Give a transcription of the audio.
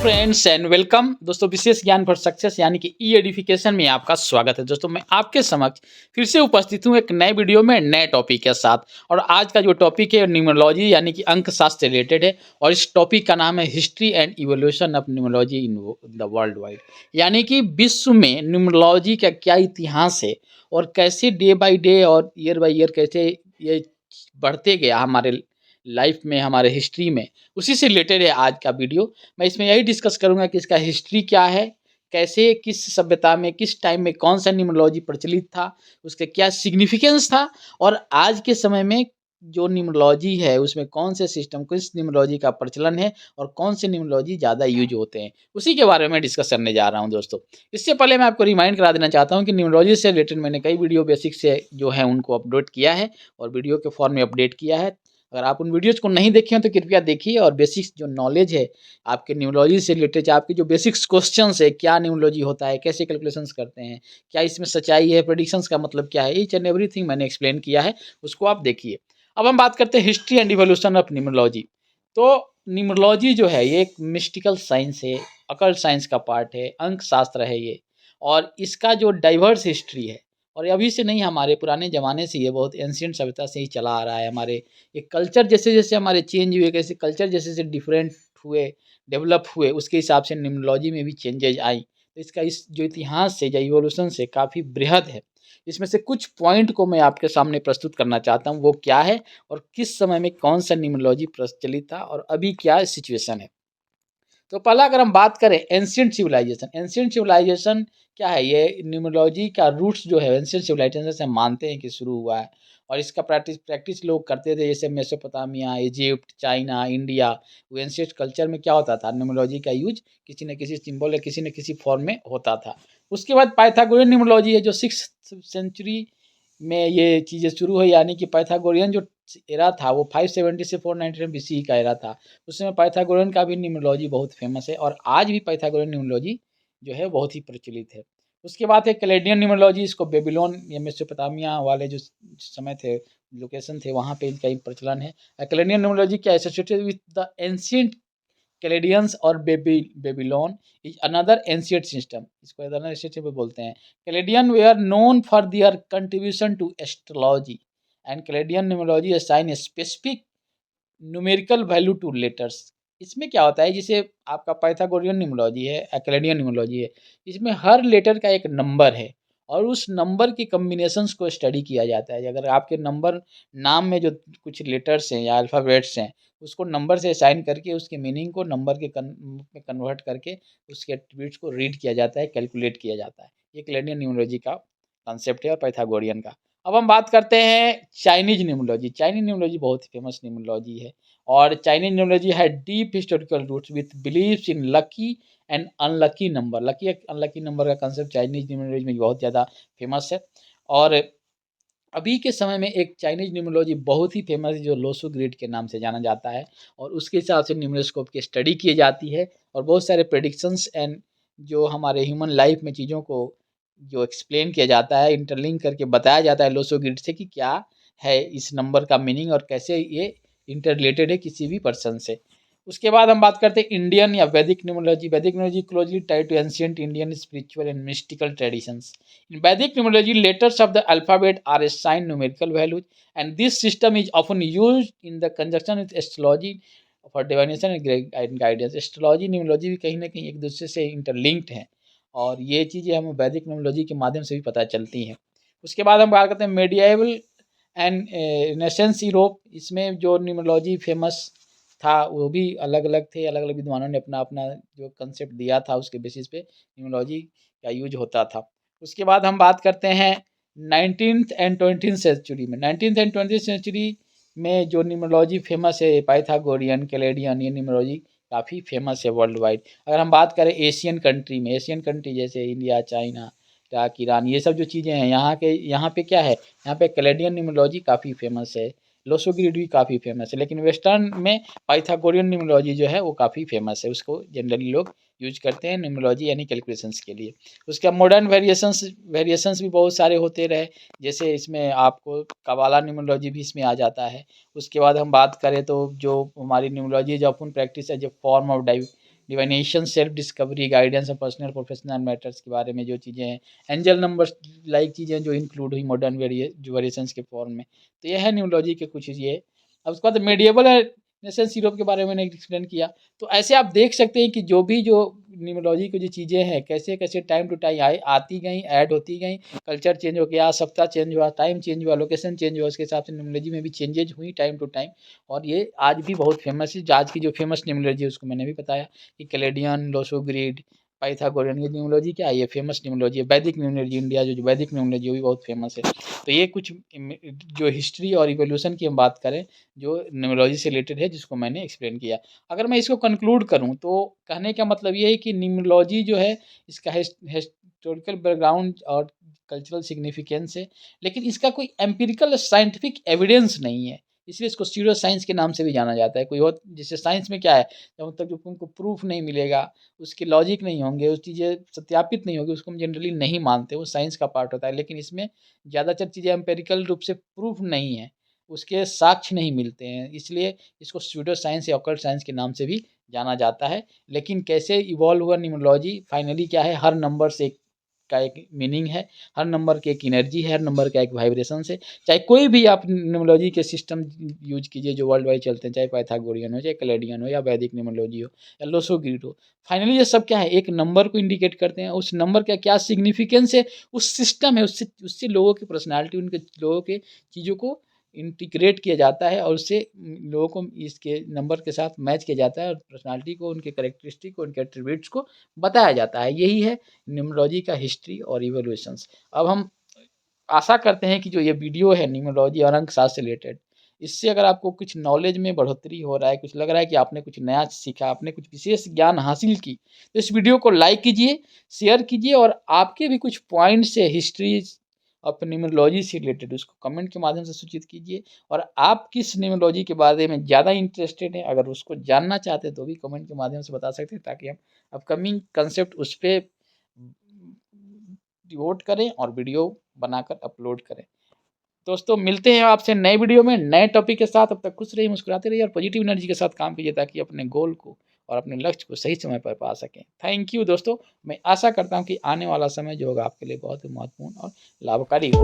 Friends and welcome दोस्तों, विशेष ज्ञान for success यानी कि ई एडिफिकेशन में आपका स्वागत है। दोस्तों मैं आपके समक्ष फिर से उपस्थित हूँ एक नए वीडियो में नए टॉपिक के साथ। और आज का जो टॉपिक है न्यूमरोलॉजी यानी कि अंक शास्त्र से रिलेटेड है। और इस टॉपिक का नाम है history and evolution of numerology in the world wide, यानी कि विश्व में न्यूमरोलॉजी का क्या इतिहास है और कैसे डे बाई डे और ईयर बाई ईयर कैसे ये बढ़ते गया हमारे लाइफ में, हमारे हिस्ट्री में, उसी से रिलेटेड है आज का वीडियो। मैं इसमें यही डिस्कस करूंगा कि इसका हिस्ट्री क्या है, कैसे किस सभ्यता में किस टाइम में कौन सा न्यूमरोलॉजी प्रचलित था, उसका क्या सिग्निफिकेंस था, और आज के समय में जो न्यूमरोलॉजी है उसमें कौन से सिस्टम, किस न्यूमरोलॉजी का प्रचलन है और कौन से न्यूमरोलॉजी ज़्यादा यूज होते हैं, उसी के बारे में डिस्कस करने जा रहा हूं दोस्तों। इससे पहले मैं आपको रिमाइंड करा देना चाहता हूं कि न्यूमरोलॉजी से रिलेटेड मैंने कई वीडियो बेसिक से जो है उनको अपलोड किया है और वीडियो के फॉर्म में अपडेट किया है। अगर आप उन वीडियोज़ को नहीं देखे हैं तो कृपया देखिए और बेसिक्स जो नॉलेज है आपके न्यूमरोलॉजी से रिलेटेड, आपके जो बेसिक्स क्वेश्चंस है, क्या न्यूमरोलॉजी होता है, कैसे कैलकुलेशंस करते हैं, क्या इसमें सच्चाई है, प्रेडिक्शंस का मतलब क्या है, ईच एंड एवरीथिंग मैंने एक्सप्लेन किया है, उसको आप देखिए। अब हम बात करते हैं history and evolution of numerology. तो न्यूमरोलॉजी जो है ये एक मिस्टिकल साइंस है, अकल्ट साइंस का पार्ट है, अंक शास्त्र है ये। और इसका जो डाइवर्स हिस्ट्री है, और अभी से नहीं, हमारे पुराने ज़माने से ये बहुत एंशिएंट सभ्यता से ही चला आ रहा है। हमारे ये कल्चर जैसे जैसे हमारे चेंज हुए, कैसे कल्चर जैसे जैसे डिफरेंट हुए, डेवलप हुए, उसके हिसाब से न्यूमरोलॉजी में भी चेंजेज आई। तो इसका इस जो इतिहास से, जो इवोल्यूशन से काफ़ी बृहद है। इसमें से कुछ पॉइंट को मैं आपके सामने प्रस्तुत करना चाहता हूँ, वो क्या है और किस समय में कौन सा न्यूमरोलॉजी प्रचलित था और अभी क्या सिचुएशन है। तो पहला अगर हम बात करें एंशिएंट सिविलाइजेशन, एंशिएंट सिविलाइजेशन क्या है, ये न्यूमरोलॉजी का रूट्स जो है एंशिएंट सिविलाइजेशन से हम मानते हैं कि शुरू हुआ है। और इसका प्रैक्टिस प्रैक्टिस लोग करते थे, जैसे मेसोपोटामिया, इजिप्ट, चाइना, इंडिया। वो एंशिएंट कल्चर में क्या होता था, न्यूमरोलॉजी का यूज किसी न किसी सिंबल या किसी न किसी फॉर्म में होता था। उसके बाद पाइथागोरियन न्यूमरोलॉजी है जो 6th सेंचुरी में ये चीज़ें शुरू हुई, यानी कि पाइथागोरियन जो एरा था वो 570 से 499 बीसी का एरा था। उस समय पाइथागोरियन का भी न्यूमरोलॉजी बहुत फेमस है और आज भी पाइथागोरियन न्यूमरोलॉजी जो है बहुत ही प्रचलित है। उसके बाद है कैलेडियन न्यूमरोलॉजी, इसको बेबीलोन या मेसोपोटामिया वाले जो समय थे, लोकेशन थे, वहाँ पे इनका ही प्रचलन है। कैलेडियन न्यूमरोलॉजी क्या associated with the ancient Chaldeans और Babylon is another ancient system, इसको अनदर एंशिएंट सिस्टम बोलते हैं। Chaldean they are known for their contribution to astrology and Chaldean numerology assign a specific numerical value to letters. इसमें क्या होता है, जैसे आपका पाइथागोरियन न्यूमरोलॉजी है, कैलेडियन न्यूमरोलॉजी है, इसमें हर लेटर का एक नंबर है और उस नंबर के कम्बिनेशंस को स्टडी किया जाता है। अगर आपके नंबर, नाम में जो कुछ लेटर्स हैं या अल्फ़ाबेट्स हैं, उसको नंबर से असाइन करके उसके मीनिंग को नंबर के में कन्वर्ट करके उसके एट्रीब्यूट्स को रीड किया जाता है, कैलकुलेट किया जाता है। ये कैलेडियन न्यूमरोलॉजी का कॉन्सेप्ट है और पाइथागोरियन का। अब हम बात करते हैं चाइनीज न्यूमरोलॉजी। चाइनीज न्यूमरोलॉजी बहुत ही फेमस न्यूमरोलॉजी है और चाइनीज न्यूमरोलॉजी है deep historical roots with believes in lucky and unlucky number. Lucky unlucky number का कंसेप्ट चाइनीज न्यूमरोलॉजी में बहुत ज़्यादा फेमस है। और अभी के समय में एक चाइनीज न्यूमरोलॉजी बहुत ही फेमस है जो लोसो ग्रिड के नाम से जाना जाता है और उसके हिसाब से न्यूमरोस्कोप की स्टडी की जाती है और बहुत सारे प्रेडिक्शंस एंड जो हमारे ह्यूमन लाइफ में चीज़ों को जो एक्सप्लेन किया जाता है, इंटरलिंक करके बताया जाता है लोसो ग्रिड से कि क्या है इस नंबर का मीनिंग और कैसे ये इंटर रिलेटेड है किसी भी पर्सन से। उसके बाद हम बात करते हैं इंडियन या वैदिक न्यूमरोलॉजी। वैदिक numerology closely tied to ancient Indian spiritual and mystical traditions. In Vedic numerology, letters of the alphabet are assigned numerical values, and this system is often used in the conjunction with astrology for divination and guidance. Astrology, numerology भी कहीं ना कहीं एक दूसरे से interlinked हैं और ये चीज़ें हमें वैदिक न्यूमरोलॉजी के माध्यम से भी पता चलती हैं। उसके बाद हम बात करते हैं मेडिएवल एंड रेनेसेंस यूरोप। इसमें जो न्यूमरोलॉजी फेमस था वो भी अलग अलग थे, अलग अलग विद्वानों ने अपना अपना जो कंसेप्ट दिया था उसके बेसिस पे न्यूमरोलॉजी का यूज होता था। उसके बाद हम बात करते हैं 19th एंड 20th सेंचुरी में। 19th एंड 20th सेंचुरी में जो न्यूमरोलॉजी फेमस है, पाइथागोरियन, कैलेडियन, ये न्यूमरोलॉजी काफ़ी फेमस है वर्ल्ड वाइड। अगर हम बात करें एशियन कंट्री में, एशियन कंट्री जैसे इंडिया, चाइना, इराक, ईरान, ये सब जो चीज़ें हैं यहाँ पे क्या है, यहाँ पे कैलेडियन न्यूमरोलॉजी काफ़ी फेमस है। लोसो ग्रिड भी काफ़ी फेमस है, लेकिन वेस्टर्न में पाइथागोरियन न्यूमरोलॉजी जो है वो काफ़ी फेमस है, उसको जनरली लोग यूज करते हैं न्यूमरोलॉजी यानी कैलकुलेशंस के लिए। उसका मॉडर्न वेरिएशंस भी बहुत सारे होते रहे, जैसे इसमें आपको कबाला न्यूमरोलॉजी भी इसमें आ जाता है। उसके बाद हम बात करें तो जो हमारी न्यूमरोलॉजी जो अपन प्रैक्टिस है, जो form of divination, self discovery, guidance और पर्सनल प्रोफेशनल मैटर्स के बारे में जो चीज़ें हैं, एंजल नंबर्स लाइक चीज़ें जो इंक्लूड हुई मॉडर्न वेरिएशंस के फॉर्म में। तो ये है न्यूमरोलॉजी के कुछ ये। अब उसके बाद मेडिएवल नेशंस यूरोप के बारे में मैंने एक्सप्लेन किया। तो ऐसे आप देख सकते हैं कि जो न्यूमरोलॉजी की जो चीज़ें हैं कैसे कैसे टाइम टू टाइम आती गई, ऐड होती गई, कल्चर चेंज हो गया, सप्ताह चेंज हुआ, टाइम चेंज हुआ, लोकेशन चेंज हुआ, उसके हिसाब से न्यूमरोलॉजी में भी चेंजेज हुई टाइम टू टाइम। और ये आज भी बहुत फेमस है। आज की जो फेमस न्यूमरोलॉजी है उसको मैंने भी बताया कि कैलेडियन, लोसोग्रिड, पाइथागोरियन, ये न्यूमरोलॉजी क्या है, ये फेमस न्यूमरोलॉजी है। वैदिक न्यूमरोलॉजी, इंडिया जो वैदिक न्यूमरोलॉजी वो भी बहुत फेमस है। तो ये कुछ जो हिस्ट्री और इवोल्यूशन की हम बात करें जो न्यूमरोलॉजी से रिलेटेड है जिसको मैंने एक्सप्लेन किया। अगर मैं इसको कंक्लूड करूँ तो कहने का मतलब ये है कि न्यूमरोलॉजी जो है इसका हिस्टोरिकल बैकग्राउंड और कल्चरल सिग्निफिकेंस है, लेकिन इसका कोई एम्पिरिकल साइंटिफिक एविडेंस नहीं है, इसलिए इसको स्यूडो साइंस के नाम से भी जाना जाता है। कोई और जैसे साइंस में क्या है, जब तक जो तुमको प्रूफ नहीं मिलेगा, उसके लॉजिक नहीं होंगे, उस चीज़ें सत्यापित नहीं होगी, उसको हम जनरली नहीं मानते, वो साइंस का पार्ट होता है। लेकिन इसमें ज़्यादातर चीज़ें एम्पिरिकल रूप से प्रूफ नहीं है, उसके साक्ष्य नहीं मिलते हैं, इसलिए इसको स्यूडो साइंस या ऑकल्ट साइंस के नाम से भी जाना जाता है। लेकिन कैसे इवॉल्व हुआ न्यूमरोलॉजी, फाइनली क्या है, हर नंबर से का एक मीनिंग है, हर नंबर की एक एनर्जी है, हर नंबर का एक वाइब्रेशंस है। चाहे कोई भी आप न्यूमरोलॉजी के सिस्टम यूज कीजिए जो वर्ल्ड वाइड चलते हैं, चाहे पाइथागोरियन हो, चाहे कैलेडियन हो, या वैदिक न्यूमरोलॉजी हो, या लोसोग्रिड हो, फाइनली ये सब क्या है, एक नंबर को इंडिकेट करते हैं। उस नंबर का क्या सिग्निफिकेंस है, उस सिस्टम है, उससे उससे लोगों की पर्सनैलिटी, उनके लोगों के चीज़ों को इंटीग्रेट किया जाता है, और उससे लोगों को इसके नंबर के साथ मैच किया जाता है, और पर्सनैलिटी को, उनके कैरेक्टरिस्टिक को, उनके एट्रीब्यूट्स को बताया जाता है। यही है न्यूमरोलॉजी का हिस्ट्री और इवोल्यूशंस। अब हम आशा करते हैं कि जो ये वीडियो है न्यूमरोलॉजी और अंकशास्त्र से रिलेटेड, इससे अगर आपको कुछ नॉलेज में बढ़ोतरी हो रहा है, कुछ लग रहा है कि आपने कुछ नया सीखा, आपने कुछ विशेष ज्ञान हासिल की, तो इस वीडियो को लाइक कीजिए, शेयर कीजिए, और आपके भी कुछ पॉइंट्स है हिस्ट्री और न्यूमरोलॉजी से रिलेटेड उसको कमेंट के माध्यम से सूचित कीजिए। और आप किस न्यूमरोलॉजी के बारे में ज़्यादा इंटरेस्टेड हैं, अगर उसको जानना चाहते हैं तो भी कमेंट के माध्यम से बता सकते हैं, ताकि हम अपकमिंग कंसेप्ट उस पर डिवोट करें और वीडियो बनाकर अपलोड करें। दोस्तों मिलते हैं आपसे नए वीडियो में नए टॉपिक के साथ। अब तक खुश रहिए, मुस्कुराते रहिए और पॉजिटिव एनर्जी के साथ काम कीजिए, ताकि अपने गोल को और अपने लक्ष्य को सही समय पर पा सकें। थैंक यू दोस्तों। मैं आशा करता हूं कि आने वाला समय जो होगा आपके लिए बहुत ही महत्वपूर्ण और लाभकारी हो।